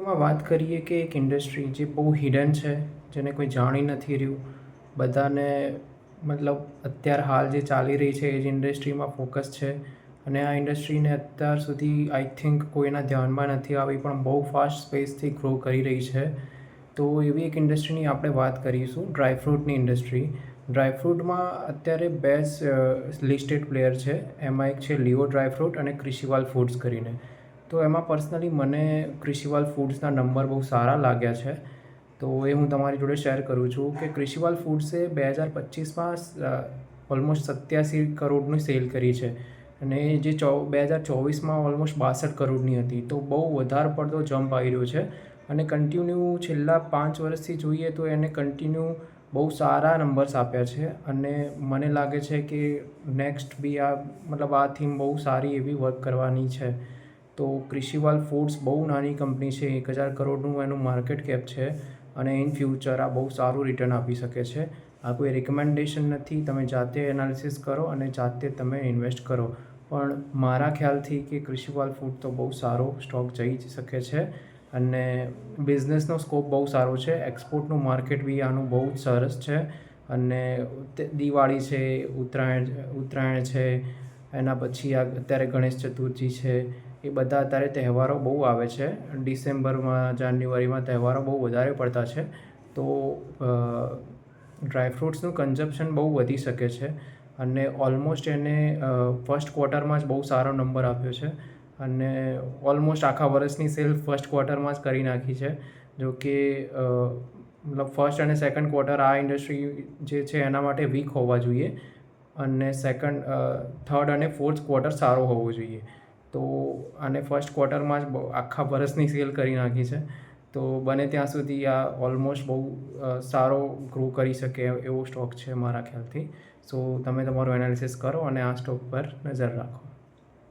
વિડીયોમાં વાત કરીએ કે એક ઇન્ડસ્ટ્રી જે બહુ હિડન છે, જેને કોઈ જાણી નથી રહ્યું, બધાને અત્યાર હાલ જે ચાલી રહી છે એ જ ઇન્ડસ્ટ્રીમાં ફોકસ છે અને આ ઇન્ડસ્ટ્રીને અત્યાર સુધી આઈ થિંક કોઈના ધ્યાનમાં નથી આવી પણ બહુ ફાસ્ટ સ્પેસથી ગ્રો કરી રહી છે. તો એવી એક ઇન્ડસ્ટ્રીની આપણે વાત કરીશું, ડ્રાયફ્રૂટની ઇન્ડસ્ટ્રી. ડ્રાયફ્રૂટમાં અત્યારે બે લિસ્ટેડ પ્લેયર છે. એમાં એક છે લિયો ડ્રાયફ્રૂટ અને ક્રિશીવાલ ફૂડ્સ કરીને. તો એમાં પર્સનલી મને ક્રિશીવાલ ફૂડ્સના નંબર બહુ સારા લાગ્યા છે. તો એ હું તમારી જોડે શેર કરું છું કે ક્રિશીવાલ ફૂડ્સે 2025માં ઓલમોસ્ટ 87 કરોડની સેલ કરી છે અને જે 2024માં ઓલમોસ્ટ 62 કરોડની હતી. તો બહુ વધારે પડતો જમ્પ આવી રહ્યો છે અને કન્ટિન્યુ છેલ્લા 5 વર્ષથી જોઈએ તો એને કન્ટિન્યુ બહુ સારા નંબર્સ આપ્યા છે અને મને લાગે છે કે નેક્સ્ટ બી આ થીમ બહુ સારી એવી વર્ક કરવાની છે. તો ક્રિશીવાલ ફૂડ્સ બહુ નાની કંપની છે, 1000 કરોડનું એનું માર્કેટ કેપ છે અને ઇન ફ્યુચર આ બહુ સારું રિટર્ન આપી શકે છે. આ કોઈ રિકમેન્ડેશન નથી, તમે જાતે એનાલિસિસ કરો અને જાતે તમે ઇન્વેસ્ટ કરો. પણ મારા ખ્યાલથી કે ક્રિશીવાલ ફૂડ તો બહુ સારો સ્ટોક જઈ જ શકે છે અને બિઝનેસનો સ્કોપ બહુ સારો છે. એક્સપોર્ટનું માર્કેટ બી આનું બહુ જ સરસ છે અને દિવાળી છે, ઉત્તરાયણ છે, એના પછી અત્યારે ગણેશ ચતુર્થી છે, એ બધા અત્યારે તહેવારો બહુ આવે છે. ડિસેમ્બરમાં, જાન્યુઆરીમાં તહેવારો બહુ વધારે પડતા છે. તો ડ્રાયફ્રૂટ્સનું કન્ઝપ્શન બહુ વધી શકે છે અને ઓલમોસ્ટ એને ફર્સ્ટ ક્વાર્ટરમાં જ બહુ સારો નંબર આપ્યો છે અને ઓલમોસ્ટ આખા વર્ષની સેલ ફર્સ્ટ ક્વાર્ટરમાં જ કરી નાખી છે. જો કે ફર્સ્ટ અને સેકન્ડ ક્વાર્ટર આ ઇન્ડસ્ટ્રી જે છે એના માટે વીક હોવા જોઈએ અને થર્ડ અને ફોર્થ ક્વાર્ટર સારો હોવો જોઈએ. તો આને ફર્સ્ટ ક્વાર્ટરમાં જ આખા વર્ષની સેલ કરી નાખી છે. તો બને ત્યાં સુધી આ ઓલમોસ્ટ બહુ સારો ગ્રો કરી શકે એવો સ્ટોક છે મારા ખ્યાલથી. સો તમે તમારું એનાલિસિસ કરો અને આ સ્ટોક પર નજર રાખો.